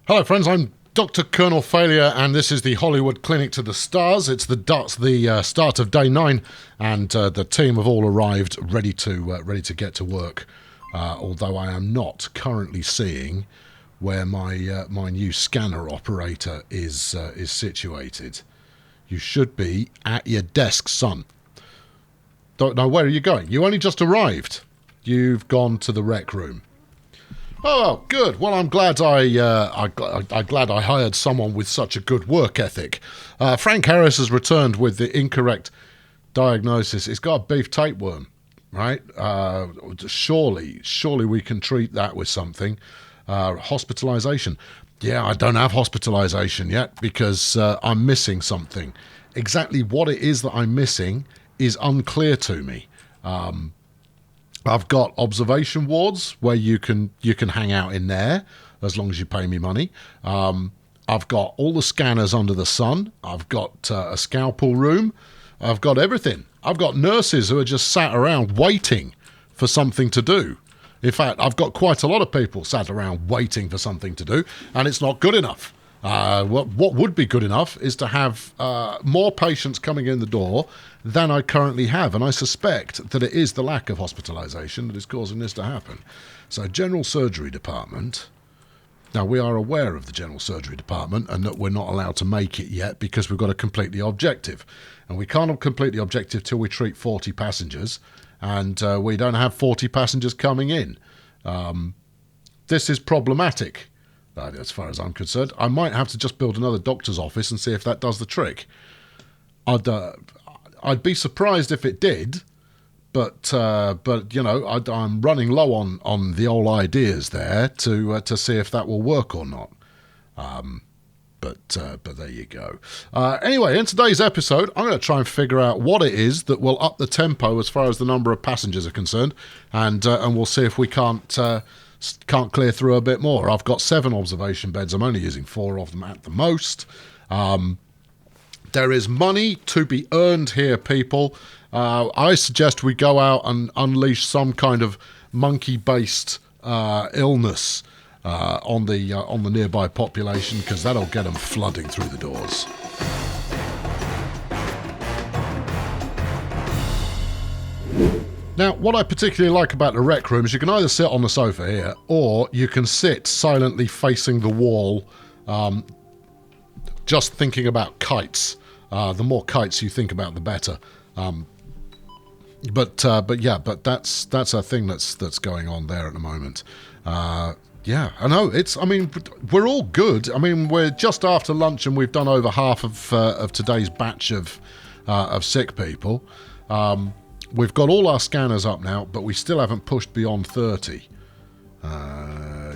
Hello friends, I'm Dr. Colonel Failure and this is the Hollywood Clinic to the Stars. It's the start of day 9 and the team have all arrived ready to get to work. Although I am not currently seeing where my new scanner operator is situated. You should be at your desk, son. Don't know, where are you going? You only just arrived. You've gone to the rec room. Oh, good. Well, I'm glad I'm glad I hired someone with such a good work ethic. Frank Harris has returned with the incorrect diagnosis. He's got a beef tapeworm, right? Surely we can treat that with something. Hospitalisation. Yeah, I don't have hospitalisation yet because I'm missing something. Exactly what it is that I'm missing is unclear to me. I've got observation wards where you can hang out in there as long as you pay me money. I've got all the scanners under the sun. I've got a scalpel room. I've got everything. I've got nurses who are just sat around waiting for something to do. In fact, I've got quite a lot of people sat around waiting for something to do, and it's not good enough. What would be good enough is to have more patients coming in the door than I currently have, and I suspect that it is the lack of hospitalisation that is causing this to happen. So, General Surgery Department. Now, we are aware of the General Surgery Department and that we're not allowed to make it yet because we've got to complete the objective. And we can't complete the objective till we treat 40 passengers, and we don't have 40 passengers coming in. This is problematic. As far as I'm concerned, I might have to just build another doctor's office and see if that does the trick. I'd be surprised if it did, but you know, I'm running low on the old ideas there to see if that will work or not. But there you go. Anyway, in today's episode, I'm going to try and figure out what it is that will up the tempo as far as the number of passengers are concerned, and we'll see if we can't clear through a bit more. I've got 7 observation beds. I'm only using 4 of them at the most. There is money to be earned here, people. I suggest we go out and unleash some kind of monkey-based illness on the nearby population, because that'll get them flooding through the doors. Now, what I particularly like about the rec room is you can either sit on the sofa here, or you can sit silently facing the wall, just thinking about kites. The more kites you think about, the better. But that's a thing that's going on there at the moment. Yeah, I know. We're all good. I mean, we're just after lunch and we've done over half of today's batch of sick people. We've got all our scanners up now, but we still haven't pushed beyond 30.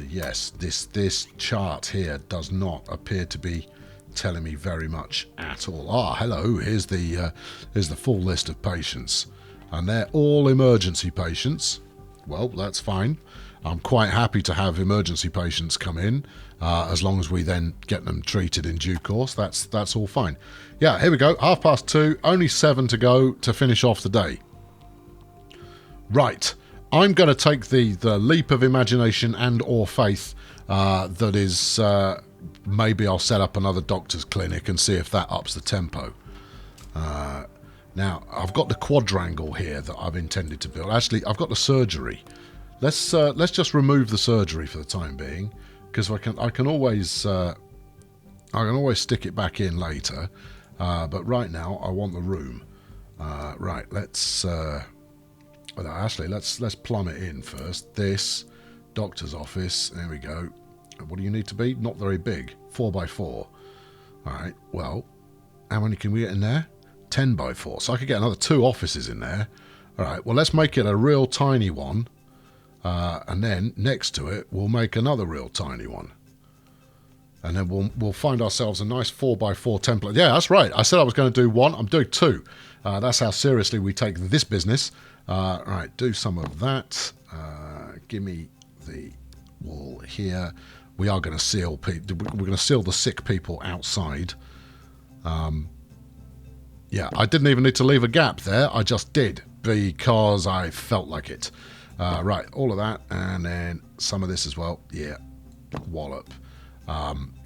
Yes, this chart here does not appear to be telling me very much at all. Hello, here's the full list of patients. And they're all emergency patients. Well, that's fine. I'm quite happy to have emergency patients come in, as long as we then get them treated in due course. That's all fine. Yeah, here we go. 2:30, only 7 to go to finish off the day. Right, I'm going to take the leap of imagination and or faith that is maybe I'll set up another doctor's clinic and see if that ups the tempo. Now, I've got the quadrangle here that I've intended to build. Actually, I've got the surgery. Let's just remove the surgery for the time being, because I can always stick it back in later. But right now, I want the room. Right, let's plumb it in first. This doctor's office. There we go. What do you need to be? Not very big. 4x4. All right. Well, how many can we get in there? 10x4. So I could get another 2 offices in there. All right. Well, let's make it a real tiny one. And then next to it, we'll make another real tiny one. And then we'll find ourselves a nice 4x4 template. Yeah, that's right. I said I was going to do 1. I'm doing 2. That's how seriously we take this business. Right, do some of that. Give me the wall here. We are going to seal. We're going to seal the sick people outside. Yeah, I didn't even need to leave a gap there. I just did because I felt like it. Right, all of that, and then some of this as well. Yeah, wallop.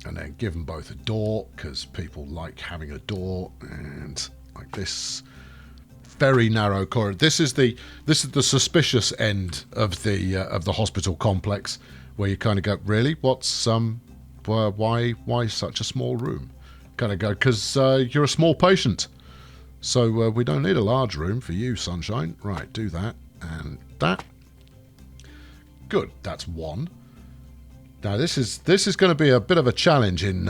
And then give them both a door, because people like having a door. And like this very narrow corridor. This is the suspicious end of the hospital complex, where you kind of go, really, what's why such a small room? Kind of go, because you're a small patient, so we don't need a large room for you, sunshine. Right, do that and that. Good, that's one. Now this is going to be a bit of a challenge in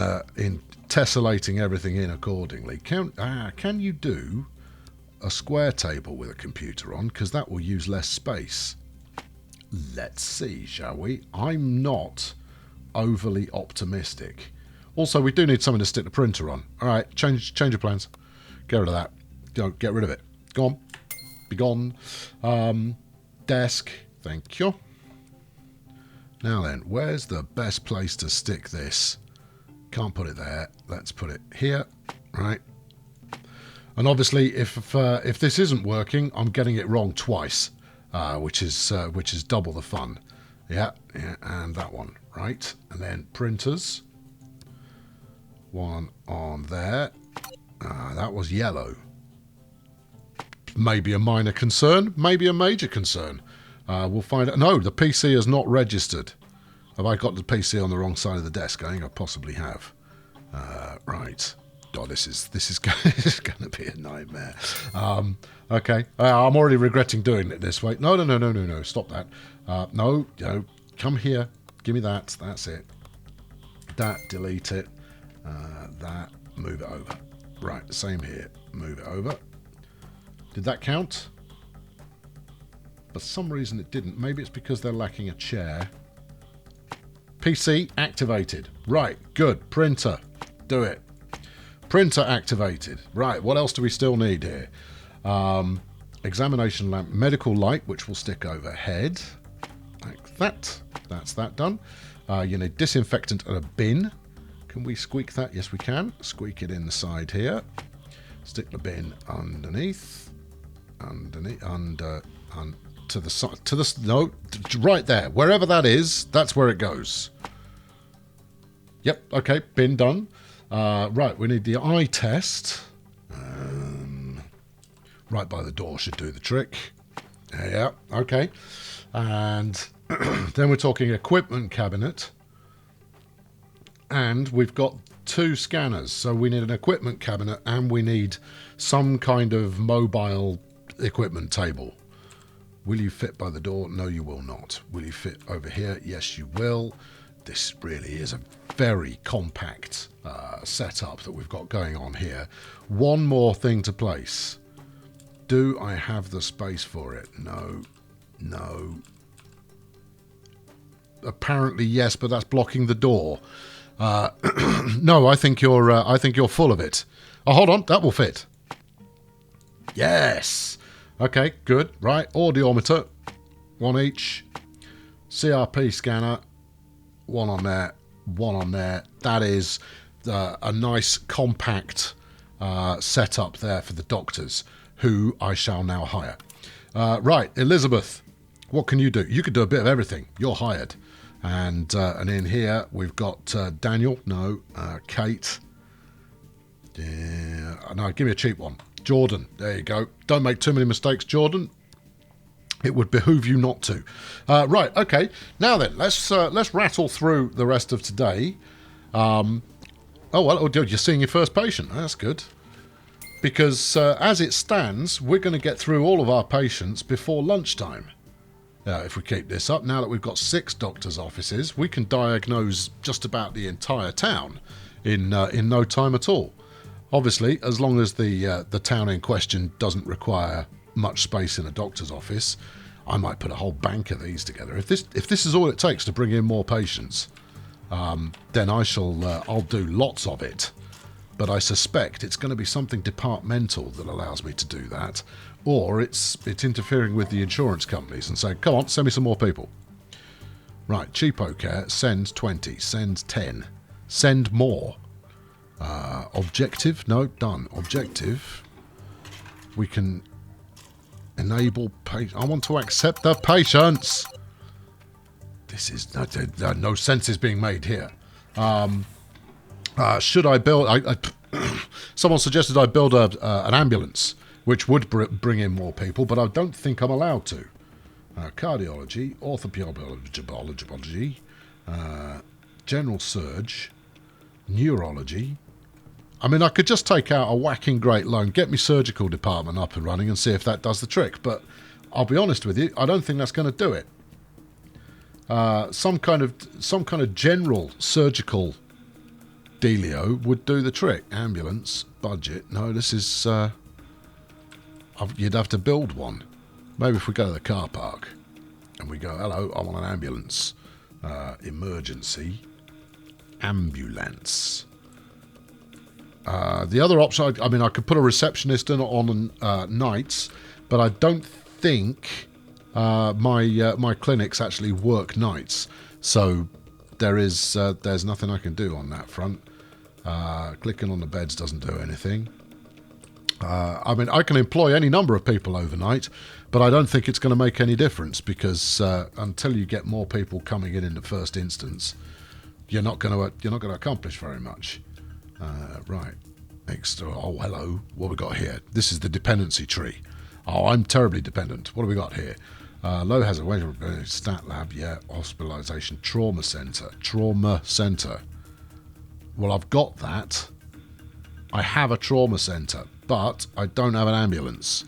tessellating everything in accordingly. Can you do a square table with a computer on? Because that will use less space. Let's see, shall we? I'm not overly optimistic. Also, we do need something to stick the printer on. All right, change your plans. Get rid of that. Get rid of it. Go on. Be gone. Desk. Thank you. Now then, where's the best place to stick this? Can't put it there. Let's put it here. Right. And obviously, if this isn't working, I'm getting it wrong twice, which is double the fun. Yeah, and that one. Right. And then printers. One on there. That was yellow. Maybe a minor concern, maybe a major concern. We'll find out. No, the PC is not registered. Have I got the PC on the wrong side of the desk? I think I possibly have. Right. Oh, this is going to be a nightmare. Okay. I'm already regretting doing it this way. No. Stop that. No. Come here. Give me that. That's it. That. Delete it. That. Move it over. Right. Same here. Move it over. Did that count? For some reason it didn't. Maybe it's because they're lacking a chair. PC activated. Right, good. Printer. Do it. Printer activated. Right, what else do we still need here? Examination lamp. Medical light, which will stick overhead. Like that. That's that done. You need disinfectant and a bin. Can we squeak that? Yes, we can. Squeak it in the side here. Stick the bin underneath. To the side, no, right there, wherever that is, that's where it goes. Yep, okay, bin done. Right, we need the eye test. Right by the door should do the trick. Yeah, okay. And then we're talking equipment cabinet. And we've got 2 scanners, so we need an equipment cabinet and we need some kind of mobile equipment table. Will you fit by the door? No, you will not. Will you fit over here? Yes, you will. This really is a very compact setup that we've got going on here. One more thing to place. Do I have the space for it? No. Apparently yes, but that's blocking the door. No, I think you're full of it. Oh, hold on, that will fit. Yes. Okay, good. Right, audiometer, 1 each. CRP scanner, 1 on there, 1 on there. That is a nice compact setup there for the doctors, who I shall now hire. Right, Elizabeth, what can you do? You could do a bit of everything. You're hired. And in here we've got Daniel. No, Kate. Yeah, no, give me a cheap one. Jordan. There you go. Don't make too many mistakes, Jordan. It would behoove you not to. Right. Okay. Now then, let's rattle through the rest of today. Oh well, you're seeing your first patient. That's good. Because as it stands, we're going to get through all of our patients before lunchtime. If we keep this up, now that we've got 6 doctors' offices, we can diagnose just about the entire town in no time at all. Obviously, as long as the town in question doesn't require much space in a doctor's office, I might put a whole bank of these together. If this is all it takes to bring in more patients, then I'll do lots of it. But I suspect it's going to be something departmental that allows me to do that, or it's interfering with the insurance companies and saying, "Come on, send me some more people." Right, cheapo care, send 20, send 10, send more. Objective, no, done. Objective, we can enable patient. I want to accept the patients. This is no sense is being made here. Should I build... someone suggested I build an ambulance, which would bring in more people, but I don't think I'm allowed to. Cardiology, orthopediology, general surge, neurology. I mean, I could just take out a whacking great loan, get my surgical department up and running and see if that does the trick. But I'll be honest with you, I don't think that's going to do it. Some kind of general surgical dealio would do the trick. Ambulance, budget. No, this is... you'd have to build one. Maybe if we go to the car park and we go, hello, I want an ambulance. Emergency. Ambulance. The other option, I mean, I could put a receptionist in on nights, but I don't think my clinics actually work nights. So there's nothing I can do on that front. Clicking on the beds doesn't do anything. I mean, I can employ any number of people overnight, but I don't think it's going to make any difference because until you get more people coming in the first instance, you're not going to accomplish very much. Right. Extra. Oh, hello. What we got here? This is the dependency tree. Oh, I'm terribly dependent. What do we got here? Low hazard wage stat lab. Yeah. Hospitalisation. Trauma centre. Trauma centre. Well, I've got that. I have a trauma centre, but I don't have an ambulance.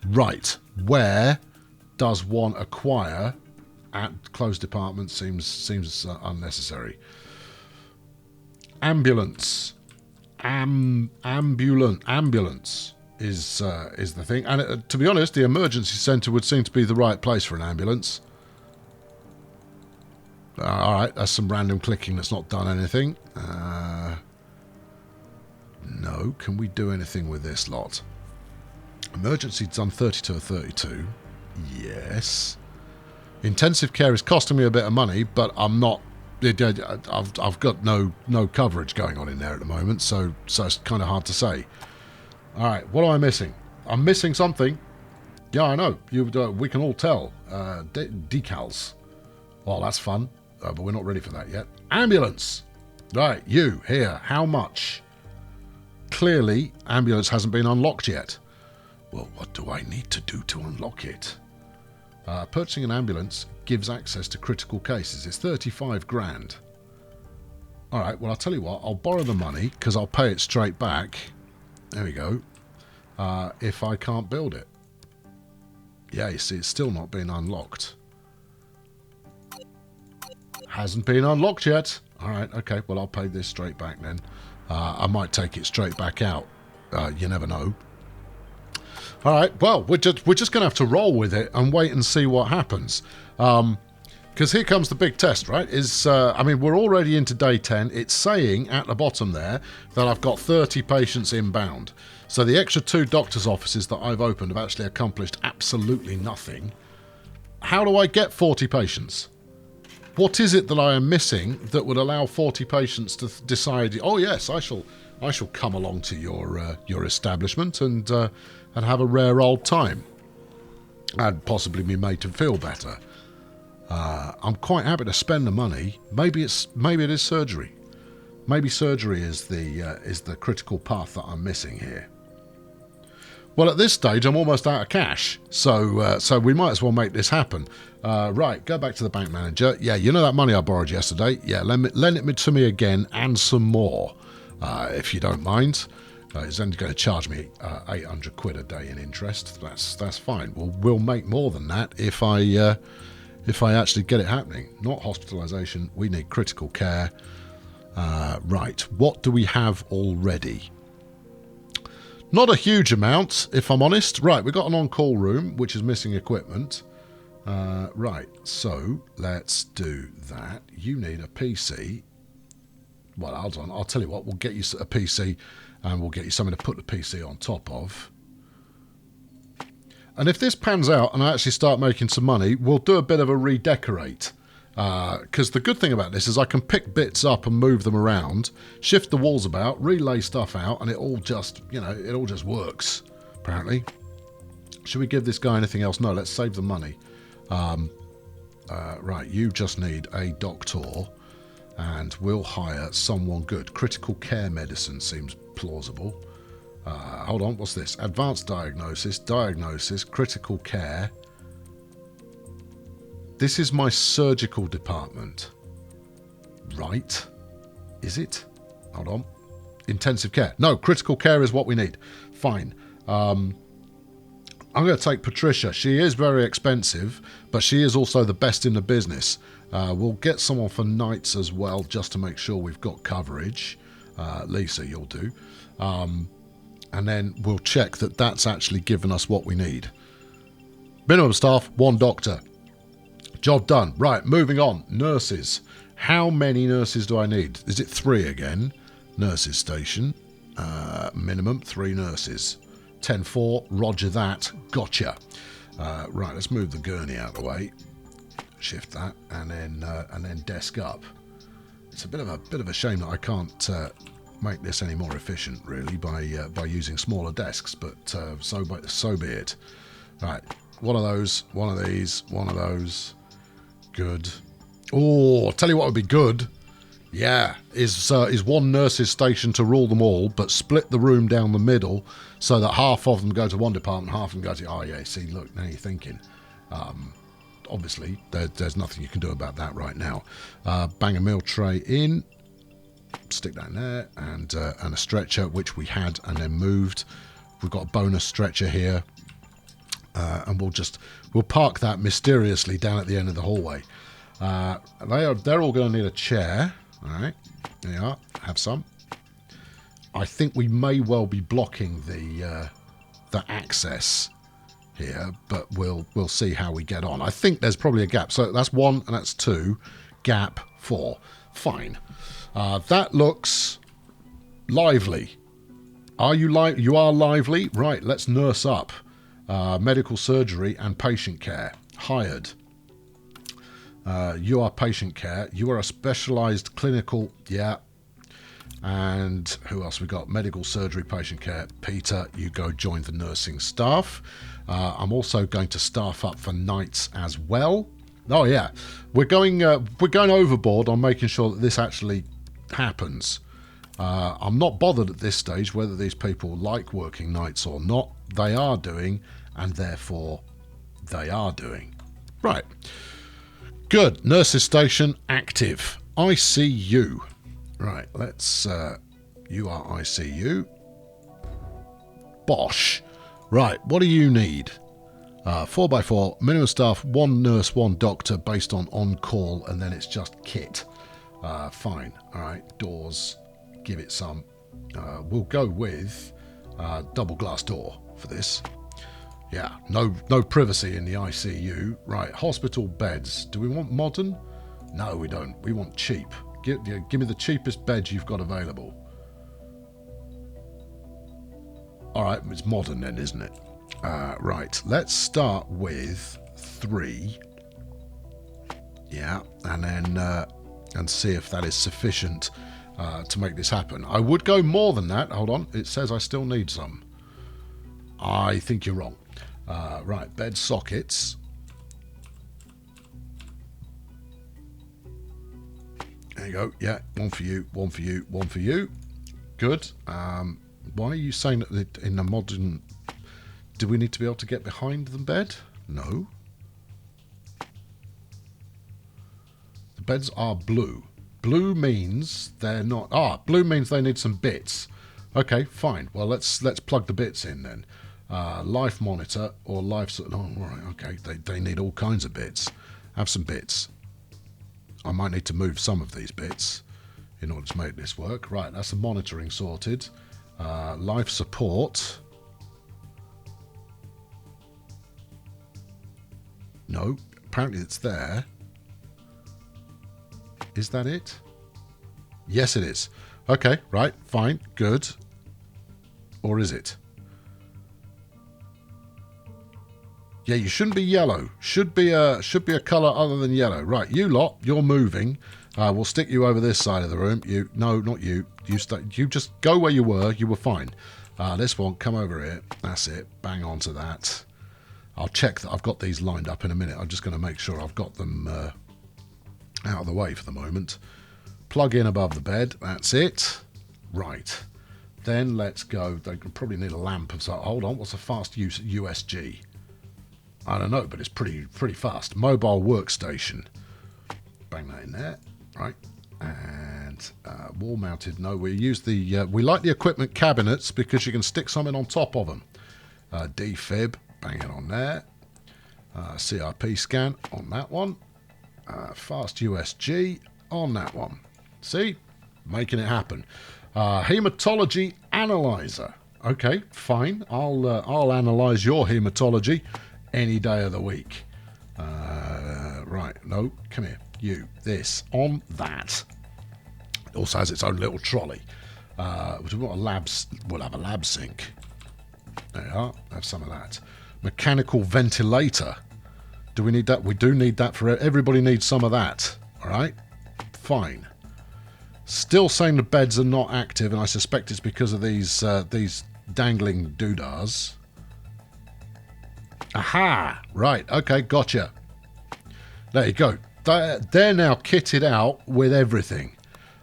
Right. Where does one acquire at closed department? Seems unnecessary. Ambulance. Ambulance is the thing. And to be honest, the emergency centre would seem to be the right place for an ambulance. All right, that's some random clicking that's not done anything. No, can we do anything with this lot? Emergency's done 32 or 32. Yes. Intensive care is costing me a bit of money, but I'm not... I've got no coverage going on in there at the moment, so it's kind of hard to say. All right, what am I missing? I'm missing something. Yeah, I know. We can all tell. Decals. Well, that's fun, but we're not ready for that yet. Ambulance. Right, you here. How much? Clearly, ambulance hasn't been unlocked yet. Well, what do I need to do to unlock it? Purchasing an ambulance gives access to critical cases. It's 35 grand. All right, well, I'll tell you what. I'll borrow the money because I'll pay it straight back. There we go. If I can't build it. Yeah, you see, it's still not been unlocked. Hasn't been unlocked yet. All right, okay. Well, I'll pay this straight back then. I might take it straight back out. You never know. All right, well, we're just going to have to roll with it and wait and see what happens. Because here comes the big test, right? I mean, we're already into day 10. It's saying at the bottom there that I've got 30 patients inbound. So the extra 2 doctors' offices that I've opened have actually accomplished absolutely nothing. How do I get 40 patients? What is it that I am missing that would allow 40 patients to decide, oh yes, I shall come along to your establishment and have a rare old time and possibly be made to feel better. I'm quite happy to spend the money. Maybe it is surgery. Maybe surgery is the critical path that I'm missing here. Well, at this stage, I'm almost out of cash, so we might as well make this happen. Right, go back to the bank manager. Yeah, you know that money I borrowed yesterday? Yeah, lend it to me again and some more, if you don't mind. He's only going to charge me 800 quid a day in interest. That's fine. We'll make more than that if I actually get it happening. Not hospitalisation. We need critical care. Right, what do we have already? Not a huge amount, if I'm honest. Right, we've got an on-call room, which is missing equipment. Right, so let's do that. You need a PC. Well, hold on. I'll tell you what. We'll get you a PC and we'll get you something to put the PC on top of. And if this pans out and I actually start making some money, we'll do a bit of a redecorate. Because the good thing about this is I can pick bits up and move them around, shift the walls about, relay stuff out, and it all just works, apparently. Should we give this guy anything else? No, let's save the money. Right, you just need a doctor. and we'll hire someone good. Critical care medicine seems plausible. Hold on, what's this? Advanced diagnosis, critical care. This is my surgical department. Right? Is it? Hold on. Intensive care. No, critical care is what we need. Fine. I'm going to take Patricia. She is very expensive, but she is also the best in the business. We'll get someone for nights as well, just to make sure we've got coverage. Lisa, you'll do. And then we'll check that that's actually given us what we need. Minimum staff, 1 doctor. Job done. Right, moving on. Nurses. How many nurses do I need? Is it 3 again? Nurses station. Minimum 3 nurses. 10-4, roger that. Gotcha. Right, let's move the gurney out of the way. Shift that, and then desk up. It's a bit of a shame that I can't make this any more efficient, really, by using smaller desks. But so be it. Right, one of those, one of these, one of those. Good. Oh, I'll tell you what would be good. Yeah, is 1 nurse's station to rule them all, but split the room down the middle so that half of them go to one department, half of them go to... Oh, yeah, see, look, now you're thinking. Obviously, there's nothing you can do about that right now. Bang a meal tray in, stick that in there, and a stretcher, which we had and then moved. We've got a bonus stretcher here, and we'll park that mysteriously down at the end of the hallway. They're all going to need a chair. All right, there you are. Have some. I think we may well be blocking the access here, but we'll see how we get on. I think there's probably a gap. So that's 1 and that's 2. Gap 4. Fine. That looks lively. Are you You are lively. Right. Let's nurse up. Medical surgery and patient care. Hired. You are patient care. You are a specialised clinical... Yeah. And who else we got? Medical surgery, patient care. Peter, you go join the nursing staff. I'm also going to staff up for nights as well. Oh, yeah. We're going overboard on making sure that this actually happens. I'm not bothered at this stage whether these people like working nights or not. They are doing, and therefore they are doing. Right. Good. Nurses station active. ICU. Right, let's... you are ICU. Bosh. Right, what do you need? 4x4, minimum staff, 1 nurse, 1 doctor, based on call, and then it's just kit. Fine. All right, doors, give it some. We'll go with double glass door for this. Yeah, no privacy in the ICU. Right, hospital beds. Do we want modern? No, we don't. We want cheap. Give me the cheapest bed you've got available. All right, it's modern then, isn't it? Right, let's start with 3. Yeah, and then and see if that is sufficient to make this happen. I would go more than that. Hold on, it says I still need some. I think you're wrong. Right, bed sockets. There you go. Yeah, 1 for you, 1 for you, 1 for you. Good. Why are you saying that in a modern... Do we need to be able to get behind the bed? No. The beds are blue. Blue means they're not... Ah, blue means they need some bits. Okay, fine. Well, let's plug the bits in then. Life monitor or life... Oh, right, okay. They need all kinds of bits. Have some bits. I might need to move some of these bits in order to make this work. Right, that's the monitoring sorted. Life support. No, apparently it's there. Is that it? Yes, it is. Okay, right, fine, good. Or is it? Yeah, you shouldn't be yellow. Should be a colour other than yellow. Right, you lot, you're moving. We'll stick you over this side of the room. You, no, not you. You just go where you were. You were fine. This one, come over here. That's it. Bang onto that. I'll check that I've got these lined up in a minute. I'm just going to make sure I've got them out of the way for the moment. plug in above the bed. That's it. Right. Then let's go. They could probably need a lamp. So hold on. What's a fast use USG? I don't know, but it's pretty fast. Mobile workstation. Bang that in there. Right. And wall mounted. No, we use the. We like the equipment cabinets because you can stick something on top of them. Defib. Bang it on there. CRP scan on that one. Fast USG on that one. See? Making it happen. Hematology analyzer. Okay, fine. I'll analyze your hematology any day of the week. Right. No, come here. You. This. On that. It also has its own little trolley. We've got a labs. We'll have a lab sink. There you are. Have some of that. Mechanical ventilator. Do we need that? We do need that for everybody needs some of that. All right? Fine. Still saying the beds are not active, and I suspect it's because of these dangling doodahs. Aha! Right. Okay. Gotcha. There you go. They're now kitted out with everything.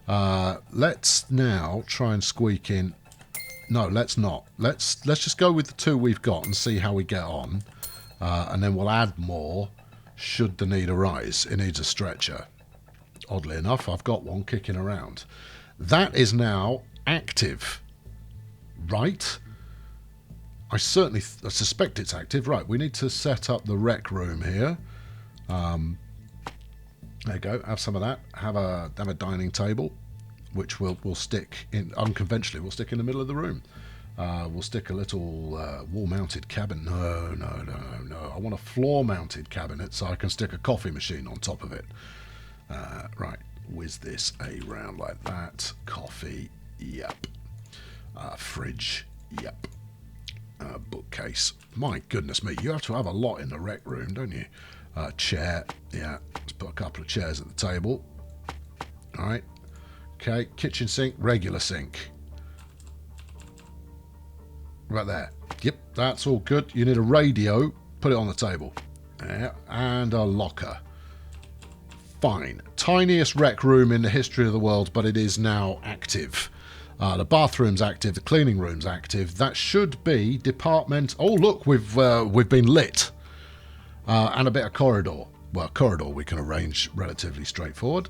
Let's now try and squeak in. No, let's not. Let's just go with the two we've got and see how we get on. And then we'll add more should the need arise. It needs a stretcher. Oddly enough, I've got one kicking around. That is now active. Right? I suspect it's active. Right, we need to set up the rec room here. There you go. Have some of that. Have a dining table, which we'll stick in unconventionally. We'll stick in the middle of the room. We'll stick a little wall-mounted cabinet. No. I want a floor-mounted cabinet so I can stick a coffee machine on top of it. Right, whiz this around like that. Coffee, yep. Fridge, yep. Bookcase. My goodness me, you have to have a lot in the rec room, don't you? Chair, yeah. Let's put a couple of chairs at the table. All right. Okay, kitchen sink, regular sink. Right there. Yep, that's all good. You need a radio. Put it on the table. Yeah, and a locker. Fine. Tiniest rec room in the history of the world, but it is now active. The bathroom's active. The cleaning room's active. That should be department. Oh, look, we've been lit. And a bit of corridor. Well, corridor we can arrange relatively straightforward.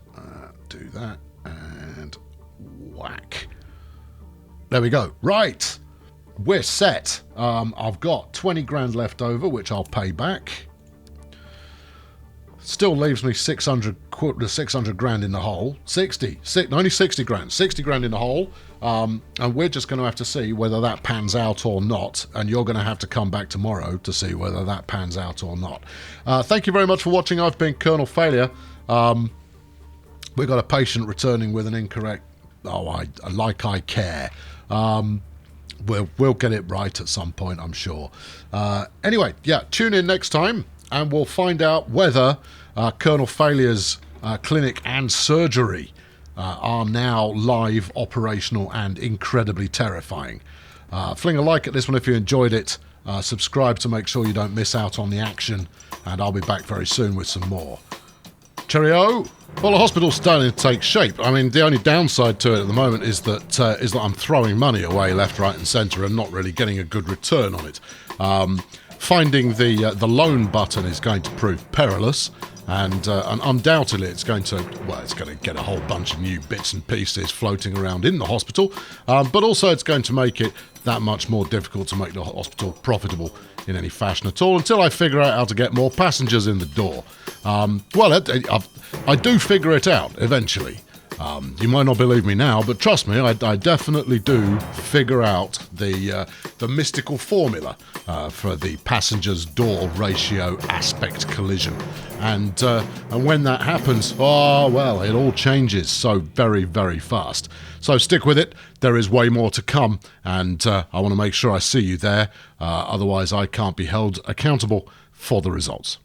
Do that. And whack. There we go. Right. We're set. I've got 20 grand left over, which I'll pay back. Still leaves me 600 grand in the hole. 60 grand. 60 grand in the hole. And we're just going to have to see whether that pans out or not. And you're going to have to come back tomorrow to see whether that pans out or not. Thank you very much for watching. I've been Colonel Failure. We've got a patient returning with an incorrect... Oh, I care. We'll get it right at some point, I'm sure. Anyway, yeah, tune in next time and we'll find out whether Colonel Failure's clinic and surgery are now live, operational, and incredibly terrifying. Fling a like at this one if you enjoyed it. Subscribe to make sure you don't miss out on the action, and I'll be back very soon with some more. Cheerio! Well, the hospital's starting to take shape. I mean, the only downside to it at the moment is that I'm throwing money away left, right, and centre and not really getting a good return on it. Finding the loan button is going to prove perilous, and undoubtedly it's going to get a whole bunch of new bits and pieces floating around in the hospital, but also it's going to make it that much more difficult to make the hospital profitable in any fashion at all until I figure out how to get more passengers in the door. I do figure it out eventually. You might not believe me now, but trust me, I definitely do figure out the mystical formula for the passengers door ratio aspect collision. And when that happens, oh well, it all changes so very, very fast. So stick with it. There is way more to come, and I want to make sure I see you there. Otherwise, I can't be held accountable for the results.